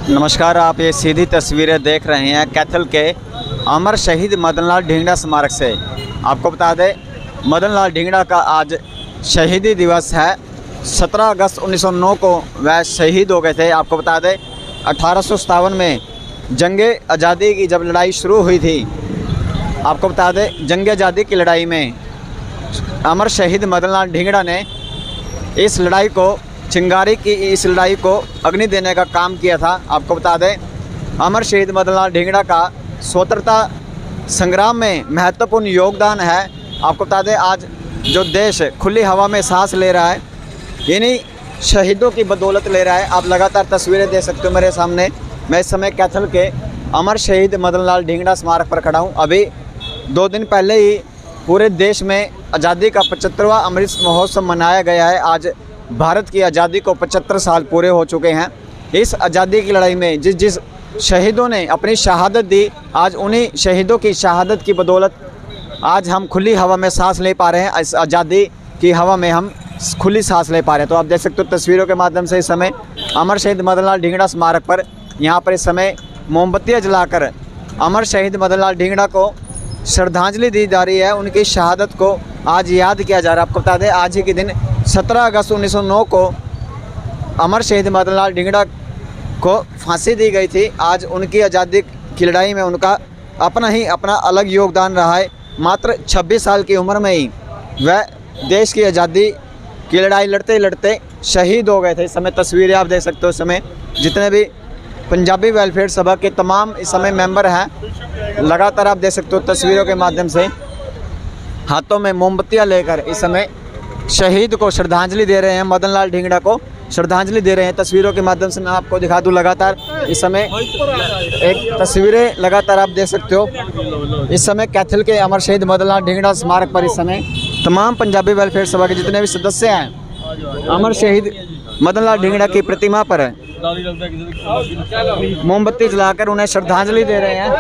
नमस्कार, आप ये सीधी तस्वीरें देख रहे हैं कैथल के अमर शहीद मदन लाल ढींगड़ा स्मारक से। आपको बता दें, मदन लाल ढींगड़ा का आज शहीदी दिवस है। 17 अगस्त 1909 को वह शहीद हो गए थे। आपको बता दें 1857 में जंगे आज़ादी की जब लड़ाई शुरू हुई थी, आपको बता दें जंग आज़ादी की लड़ाई में अमर शहीद मदन लाल ढींगड़ा ने इस लड़ाई को चिंगारी की इस लड़ाई को अग्नि देने का काम किया था। आपको बता दें अमर शहीद मदन लाल ढींगड़ा का स्वतंत्रता संग्राम में महत्वपूर्ण योगदान है। आपको बता दें आज जो देश खुली हवा में सांस ले रहा है, इन्हीं शहीदों की बदौलत ले रहा है। आप लगातार तस्वीरें देख सकते हो मेरे सामने। मैं इस समय कैथल के अमर शहीद मदन लाल ढींगड़ा स्मारक पर खड़ा हूँ। अभी 2 दिन पहले ही पूरे देश में आज़ादी का 75वां अमृत महोत्सव मनाया गया है। आज भारत की आज़ादी को 75 साल पूरे हो चुके हैं। इस आज़ादी की लड़ाई में जिस शहीदों ने अपनी शहादत दी, आज उन्हीं शहीदों की शहादत की बदौलत आज हम खुली हवा में सांस ले पा रहे हैं। इस आज़ादी की हवा में हम खुली सांस ले पा रहे हैं। तो आप देख सकते हो तस्वीरों के माध्यम से इस समय अमर शहीद मदन लाल ढींगड़ा स्मारक पर यहाँ पर इस समय मोमबत्तियाँ जलाकर अमर शहीद मदन लाल ढींगड़ा को श्रद्धांजलि दी जा रही है। उनकी शहादत को आज याद किया जा रहा है। आपको बता दें आज ही के दिन 17 अगस्त 1909 को अमर शहीद मदन लाल ढींगड़ा को फांसी दी गई थी। आज उनकी आज़ादी की लड़ाई में उनका अपना अलग योगदान रहा है। मात्र 26 साल की उम्र में ही वह देश की आज़ादी की लड़ाई लड़ते लड़ते शहीद हो गए थे। इस समय तस्वीरें आप देख सकते हो। इस समय जितने भी पंजाबी वेलफेयर सभा के तमाम इस समय मेंबर हैं, लगातार आप देख सकते हो तस्वीरों के माध्यम से हाथों में मोमबत्तियां लेकर इस समय शहीद को श्रद्धांजलि दे रहे हैं। मदन लाल ढींगड़ा को श्रद्धांजलि दे रहे हैं। तस्वीरों के माध्यम से मैं आपको दिखा दूं, लगातार इस समय एक तस्वीरें लगातार आप देख सकते हो। इस समय कैथल के अमर शहीद मदन लाल ढींगड़ा स्मारक पर इस समय तमाम पंजाबी वेलफेयर सभा के जितने भी सदस्य हैं, अमर शहीद मदन लाल ढींगड़ा की प्रतिमा पर मोमबत्ती जलाकर उन्हें श्रद्धांजलि दे रहे हैं।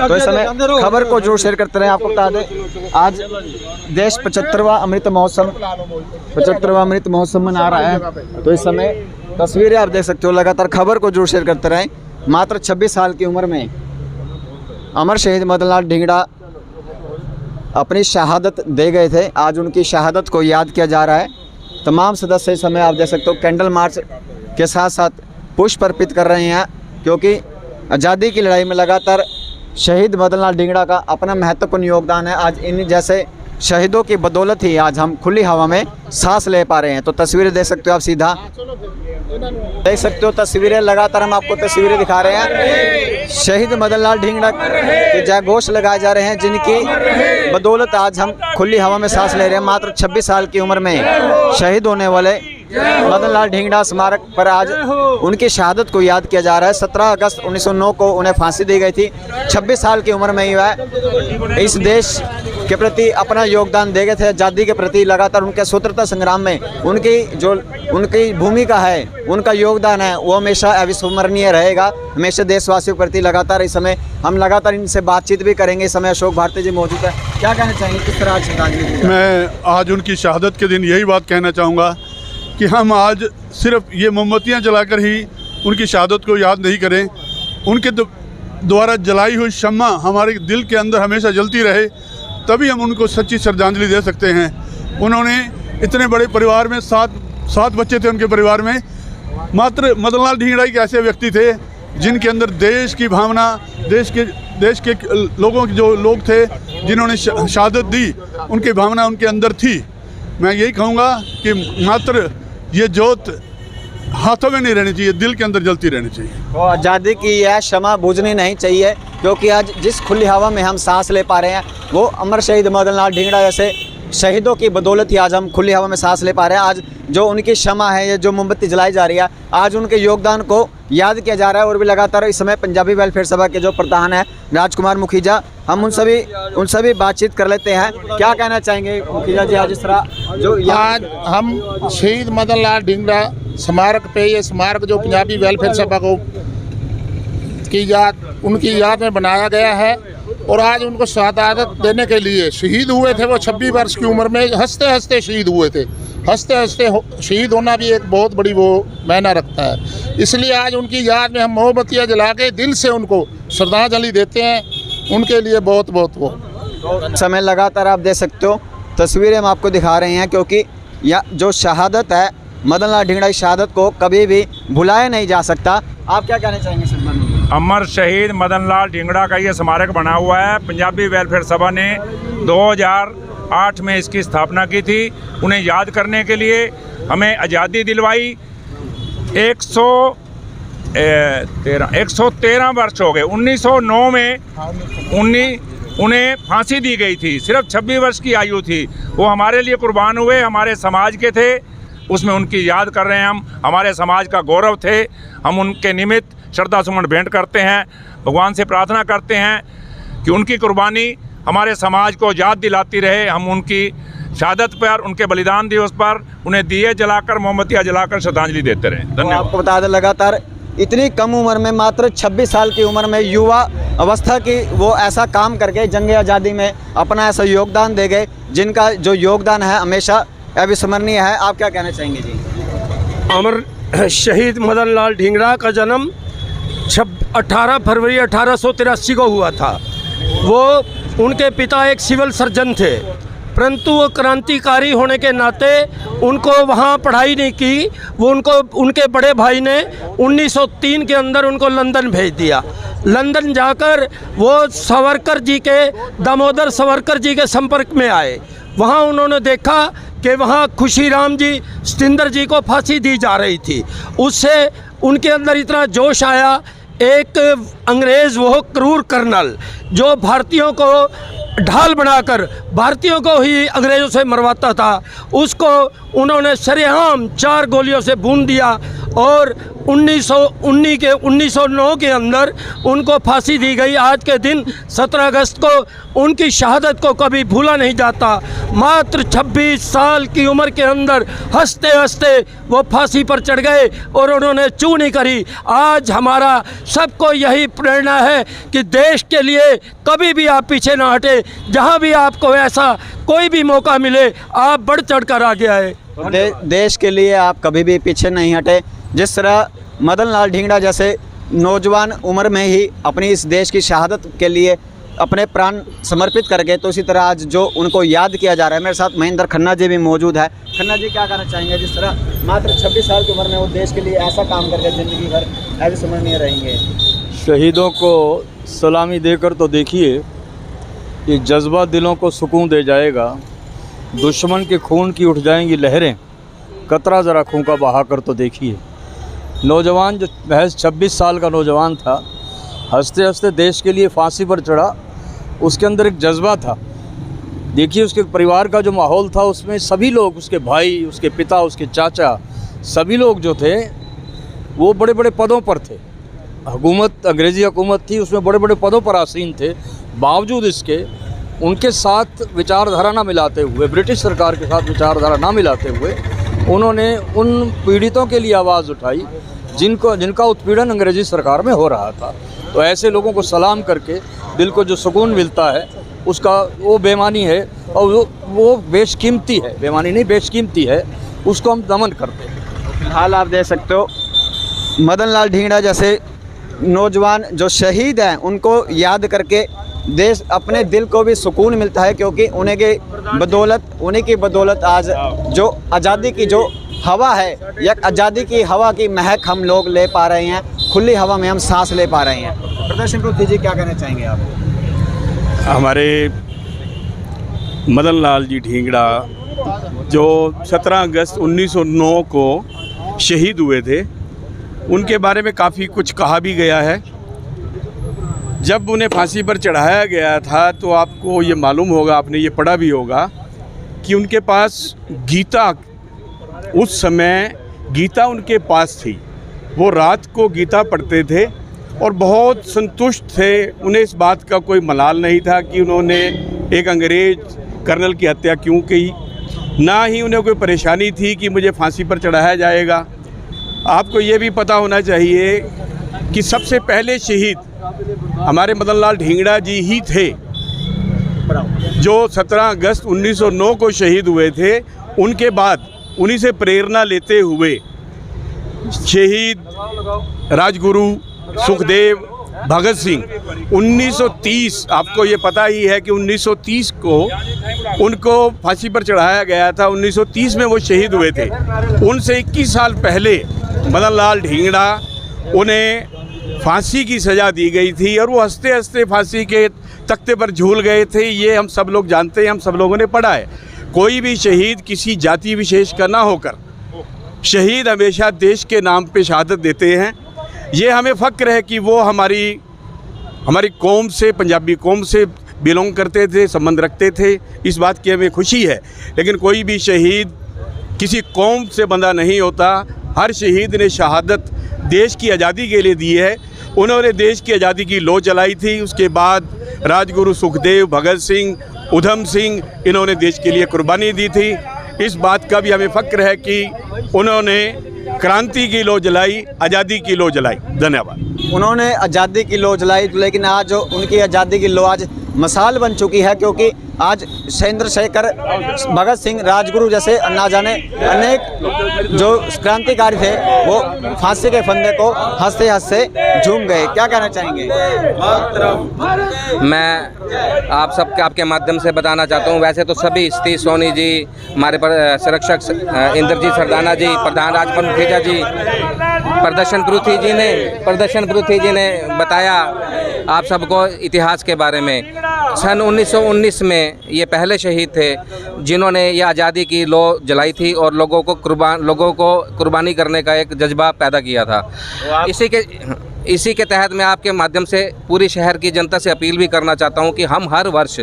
तो इस समय खबर को जरूर शेयर करते रहे। आपको बता दें आज देश 75वां अमृत महोत्सव मना रहा है। तो इस समय तस्वीरें आप देख सकते हो। लगातार खबर को जरूर शेयर करते रहें। मात्र 26 साल की उम्र में अमर शहीद मदन लाल ढींगड़ा अपनी शहादत दे गए थे। आज उनकी शहादत को याद किया जा रहा है। तमाम सदस्य इस समय आप देख सकते हो कैंडल मार्च के साथ साथ पुष्प अर्पित कर रहे हैं, क्योंकि आज़ादी की लड़ाई में लगातार शहीद मदन लाल ढींगड़ा का अपना महत्वपूर्ण योगदान है। आज इन जैसे शहीदों की बदौलत ही आज हम खुली हवा में सांस ले पा रहे हैं। तो तस्वीरें देख सकते हो, आप सीधा देख सकते हो तस्वीरें। लगातार हम आपको तस्वीरें दिखा रहे हैं। शहीद मदन लाल ढींगड़ा के जय घोष लगाए जा रहे हैं, जिनकी बदौलत आज हम खुली हवा में सांस ले रहे हैं। मात्र 26 साल की उम्र में शहीद होने वाले मदन लाल ढींगड़ा स्मारक पर आज उनकी शहादत को याद किया जा रहा है। 17 अगस्त 1909 को उन्हें फांसी दी गई थी। 26 साल की उम्र में ही वह इस देश के प्रति अपना योगदान दे गए थे। आज़ादी के प्रति लगातार उनके स्वतंत्रता संग्राम में उनकी भूमिका है, उनका योगदान है, वो हमेशा अविस्मरणीय रहेगा। हमेशा देशवासियों के प्रति लगातार इस समय हम लगातार इनसे बातचीत भी करेंगे। इस समय अशोक भारती जी मौजूद है। क्या कहना चाहेंगे, किस तरह श्रद्धांजलि? मैं आज उनकी शहादत के दिन यही बात कहना चाहूँगा कि हम आज सिर्फ ये मोमबत्तियाँ जलाकर ही उनकी शहादत को याद नहीं करें। उनके द्वारा जलाई हुई शम्मा हमारे दिल के अंदर हमेशा जलती रहे, तभी हम उनको सच्ची श्रद्धांजलि दे सकते हैं। उन्होंने इतने बड़े परिवार में सात बच्चे थे उनके परिवार में। मात्र मदन लाल ढींगड़ा एक ऐसे व्यक्ति थे जिनके अंदर देश की भावना, देश के लोगों के जो लोग थे जिन्होंने शहादत दी, उनकी भावना उनके अंदर थी। मैं यही कहूँगा कि मात्र ये जोत हाथों में नहीं रहनी चाहिए, दिल के अंदर जलती रहनी चाहिए। तो आज़ादी की यह शमा बुझनी नहीं चाहिए, क्योंकि आज जिस खुली हवा में हम सांस ले पा रहे हैं वो अमर शहीद मदन लाल ढींगड़ा जैसे शहीदों की बदौलत ही आज हम खुली हवा में सांस ले पा रहे हैं। आज जो उनकी क्षमा है, ये जो मोमबत्ती जलाई जा रही है, आज उनके योगदान को याद किया जा रहा है। और भी लगातार इस समय पंजाबी वेलफेयर सभा के जो प्रधान है राजकुमार मुखीजा, हम उनसे भी बातचीत कर लेते हैं। क्या कहना चाहेंगे मुखीजा जी, आज इस तरह जो आज हम शहीद मदन लाल ढींगड़ा स्मारक पे, ये स्मारक जो पंजाबी वेलफेयर सभा को उनकी याद में बनाया गया है, और आज उनको शहादत देने के लिए शहीद हुए थे। वो 26 वर्ष की उम्र में हंसते हंसते शहीद हुए थे। हंसते हंसते शहीद होना भी एक बहुत बड़ी वो मायना रखता है। इसलिए आज उनकी याद में हम मोमबत्तियाँ जला के दिल से उनको श्रद्धांजलि देते हैं। उनके लिए बहुत बहुत वो समय लगातार आप देख सकते हो, तस्वीरें हम आपको दिखा रहे हैं, क्योंकि यह जो शहादत है, मदन लाल ढींगड़ा की शहादत को कभी भी भुलाया नहीं जा सकता। आप क्या कहना चाहेंगे सलमान जी? अमर शहीद मदन लाल ढींगड़ा का ये स्मारक बना हुआ है। पंजाबी वेलफेयर सभा ने 2008 में इसकी स्थापना की थी। उन्हें याद करने के लिए हमें आज़ादी दिलवाई। 113 वर्ष हो गए। 1909 में उन्हें फांसी दी गई थी। सिर्फ 26 वर्ष की आयु थी। वो हमारे लिए कुर्बान हुए, हमारे समाज के थे। उसमें उनकी याद कर रहे हैं हम। हमारे समाज का गौरव थे। हम उनके निमित्त श्रद्धा सुमन भेंट करते हैं। भगवान से प्रार्थना करते हैं कि उनकी कुर्बानी हमारे समाज को याद दिलाती रहे। हम उनकी शहादत पर, उनके बलिदान दिवस पर उन्हें दिए जलाकर, मोमबत्तियाँ जलाकर श्रद्धांजलि देते रहे। धन्यवाद। आपको बता दें, लगातार इतनी कम उम्र में, मात्र 26 साल की उम्र में, युवा अवस्था की वो ऐसा काम करके जंग आज़ादी में अपना ऐसा योगदान दे गए, जिनका जो योगदान है हमेशा अविस्मरणीय है। आप क्या कहना चाहेंगे जी? अमर शहीद मदन लाल ढींगड़ा का जन्म 18 फरवरी 1883 को हुआ था। वो उनके पिता एक सिविल सर्जन थे, परंतु वो क्रांतिकारी होने के नाते उनको वहाँ पढ़ाई नहीं की। वो उनके बड़े भाई ने 1903 के अंदर उनको लंदन भेज दिया। लंदन जाकर वो सावरकर जी के, दामोदर सावरकर जी के संपर्क में आए। वहाँ उन्होंने देखा कि वहाँ खुशीराम जी, सतिंदर जी को फांसी दी जा रही थी। उससे उनके अंदर इतना जोश आया। एक अंग्रेज़, वो क्रूर कर्नल, जो भारतीयों को ढाल बनाकर भारतीयों को ही अंग्रेज़ों से मरवाता था, उसको उन्होंने सरेआम 4 गोलियों से भून दिया और 1909 के अंदर उनको फांसी दी गई। आज के दिन 17 अगस्त को उनकी शहादत को कभी भूला नहीं जाता। मात्र 26 साल की उम्र के अंदर हंसते हंसते वो फांसी पर चढ़ गए और उन्होंने चूं नहीं करी। आज हमारा सबको यही प्रेरणा है कि देश के लिए कभी भी आप पीछे ना हटे। जहाँ भी आपको ऐसा कोई भी मौका मिले, आप बढ़ चढ़ कर आगे आए। देश के लिए आप कभी भी पीछे नहीं हटे। जिस तरह मदन लाल ढींगड़ा जैसे नौजवान उम्र में ही अपनी इस देश की शहादत के लिए अपने प्राण समर्पित कर गए, तो इसी तरह आज जो उनको याद किया जा रहा है। मेरे साथ महेंद्र खन्ना जी भी मौजूद है। खन्ना जी, क्या कहना चाहेंगे? जिस तरह मात्र 26 साल की उम्र में वो देश के लिए ऐसा काम करके ज़िंदगी भर अविस्मरणीय रहेंगे। शहीदों को सलामी देकर तो देखिए, ये जज्बा दिलों को सुकून दे जाएगा। दुश्मन के खून की उठ जाएंगी लहरें, कतरा ज़रा खून का बहा कर तो देखिए। नौजवान जो महज 26 साल का नौजवान था, हंसते हंसते देश के लिए फांसी पर चढ़ा। उसके अंदर एक जज्बा था। देखिए, उसके परिवार का जो माहौल था, उसमें सभी लोग, उसके भाई, उसके पिता, उसके चाचा, सभी लोग जो थे वो बड़े बड़े पदों पर थे। हुकूमत, अंग्रेज़ी हुकूमत थी, उसमें बड़े बड़े पदों पर आसीन थे। बावजूद इसके उनके साथ विचारधारा ना मिलाते हुए, ब्रिटिश सरकार के साथ विचारधारा ना मिलाते हुए, उन्होंने उन पीड़ितों के लिए आवाज़ उठाई जिनका उत्पीड़न अंग्रेज़ी सरकार में हो रहा था। तो ऐसे लोगों को सलाम करके दिल को जो सुकून मिलता है, उसका वो बेमानी है और वो बेशकीमती है। बेमानी नहीं, बेशकीमती है। उसको हम नमन करते हैं। फिलहाल आप देख सकते हो, मदन लाल ढींगड़ा जैसे नौजवान जो शहीद हैं, उनको याद करके देश, अपने दिल को भी सुकून मिलता है, क्योंकि उन्हीं की बदौलत आज जो आज़ादी की जो हवा है, या आज़ादी की हवा की महक हम लोग ले पा रहे हैं। खुली हवा में हम सांस ले पा रहे हैं। प्रदर्शन पृथ्वी जी, क्या कहना चाहेंगे आप? हमारे मदन लाल जी ढींगड़ा जो 17 अगस्त 1909 को शहीद हुए थे, उनके बारे में काफ़ी कुछ कहा भी गया है। जब उन्हें फांसी पर चढ़ाया गया था, तो आपको ये मालूम होगा, आपने ये पढ़ा भी होगा कि उनके पास गीता, उस समय गीता उनके पास थी। वो रात को गीता पढ़ते थे और बहुत संतुष्ट थे। उन्हें इस बात का कोई मलाल नहीं था कि उन्होंने एक अंग्रेज़ कर्नल की हत्या क्यों की। ना ही उन्हें कोई परेशानी थी कि मुझे फांसी पर चढ़ाया जाएगा। आपको ये भी पता होना चाहिए कि सबसे पहले शहीद हमारे मदन लाल ढींगड़ा जी ही थे, जो 17 अगस्त 1909 को शहीद हुए थे। उनके बाद उन्हीं से प्रेरणा लेते हुए शहीद राजगुरु सुखदेव भगत सिंह 1930, आपको ये पता ही है कि 1930 को उनको फांसी पर चढ़ाया गया था। 1930 में वो शहीद हुए थे। उनसे 21 साल पहले मदन लाल ढींगड़ा, उन्हें फांसी की सज़ा दी गई थी और वो हंसते हंसते फांसी के तख्ते पर झूल गए थे। ये हम सब लोग जानते हैं, हम सब लोगों ने पढ़ा है। कोई भी शहीद किसी जाति विशेष का ना होकर शहीद हमेशा देश के नाम पे शहादत देते हैं। ये हमें फ़ख्र है कि वो हमारी कौम से, पंजाबी कौम से बिलोंग करते थे, संबंध रखते थे। इस बात की हमें खुशी है। लेकिन कोई भी शहीद किसी कौम से बंधा नहीं होता। हर शहीद ने शहादत देश की आज़ादी के लिए दी है। उन्होंने देश की आज़ादी की लौ जलाई थी। उसके बाद राजगुरु सुखदेव, भगत सिंह, उधम सिंह, इन्होंने देश के लिए कुर्बानी दी थी। इस बात का भी हमें फ़ख्र है कि उन्होंने क्रांति की लौ जलाई, आज़ादी की लौ जलाई। धन्यवाद। उन्होंने आज़ादी की लौ जलाई, लेकिन आज जो उनकी आज़ादी की लौ आज मिसाल बन चुकी है, क्योंकि आज चंद्रशेखर, भगत सिंह, राजगुरु जैसे ना जाने अनेक जो क्रांतिकारी थे वो फांसी के फंदे को हंसते हंसते झूम गए। क्या कहना चाहेंगे? मैं आप सबके आपके माध्यम से बताना चाहता हूँ, वैसे तो सभी सतीश सोनी जी, हमारे संरक्षक इंद्रजीत सरदाना जी, प्रधान राजपल मुखीजा जी, प्रदर्शन पृथ्वी जी ने बताया आप सबको इतिहास के बारे में। सन 1919 में ये पहले शहीद थे जिन्होंने ये आज़ादी की लौ जलाई थी और लोगों को कुर्बानी करने का एक जज्बा पैदा किया था। इसी के तहत मैं आपके माध्यम से पूरी शहर की जनता से अपील भी करना चाहता हूं कि हम हर वर्ष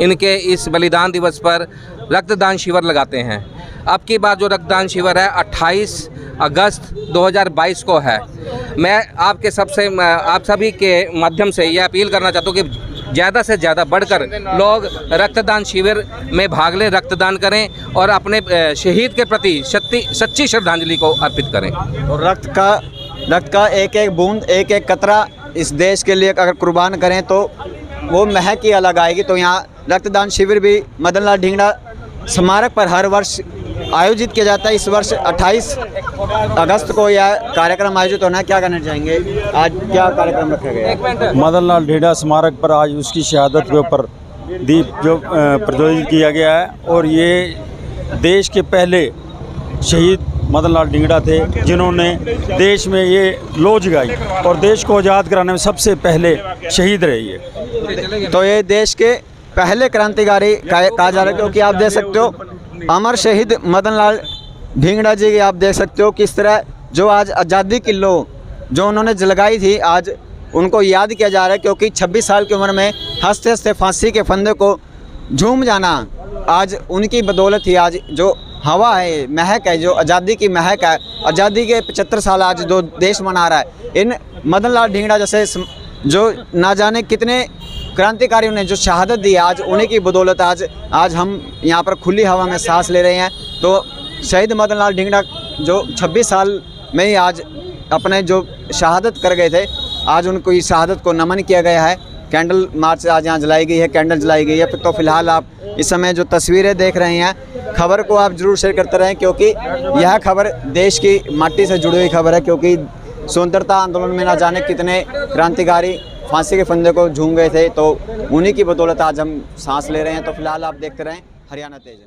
इनके इस बलिदान दिवस पर रक्तदान शिविर लगाते हैं। अब की बार जो रक्तदान शिविर है 28 अगस्त 2022 को है। मैं आप सभी के माध्यम से ये अपील करना चाहता हूँ कि ज़्यादा से ज़्यादा बढ़कर लोग रक्तदान शिविर में भाग लें, रक्तदान करें और अपने शहीद के प्रति सच्ची श्रद्धांजलि को अर्पित करें। और रक्त का एक एक बूंद, एक एक कतरा इस देश के लिए अगर कुर्बान करें तो वो महक ही अलग आएगी। तो यहाँ रक्तदान शिविर भी मदन लाल ढींगड़ा स्मारक पर हर वर्ष आयोजित किया जाता है। इस वर्ष 28 अगस्त को यह कार्यक्रम आयोजित होना है। क्या कहना चाहेंगे? आज क्या कार्यक्रम रखा गया है? मदन लाल ढींगड़ा स्मारक पर आज उसकी शहादत के ऊपर दीप जो प्रज्वलित किया गया है। और ये देश के पहले शहीद मदन लाल ढींगड़ा थे जिन्होंने देश में ये लौ जगाई और देश को आज़ाद कराने में सबसे पहले शहीद रहे ये। तो ये देश के पहले क्रांतिकारी कहा जा रहा है, क्योंकि आप देख सकते हो अमर शहीद मदन लाल ढींगड़ा जी की आप देख सकते हो किस तरह जो आज आज़ादी की लौ जो उन्होंने जलगाई थी आज उनको याद किया जा रहा है। क्योंकि 26 साल की उम्र में हंसते हंसते फांसी के फंदे को झूम जाना आज उनकी बदौलत ही आज जो हवा है, महक है, जो आज़ादी की महक है, आज़ादी के 75 साल आज जो देश मना रहा है, इन मदन लाल ढींगड़ा जैसे जो ना जाने कितने क्रांतिकारियों ने जो शहादत दी आज उन्हीं की बदौलत आज हम यहाँ पर खुली हवा में सांस ले रहे हैं। तो शहीद मदन लाल ढींगड़ा जो 26 साल में ही आज अपने जो शहादत कर गए थे, आज उनको इस शहादत को नमन किया गया है। कैंडल मार्च आज यहाँ जलाई गई है, कैंडल जलाई गई है। तो फिलहाल आप इस समय जो तस्वीरें देख रहे हैं, खबर को आप ज़रूर शेयर करते रहें, क्योंकि यह खबर देश की माटी से जुड़ी हुई खबर है। क्योंकि स्वतंत्रता आंदोलन में ना जाने कितने क्रांतिकारी फांसी के फंदे को झूम गए थे, तो उन्हीं की बदौलत आज हम सांस ले रहे हैं। तो फिलहाल आप देखते रहें हरियाणा तेज।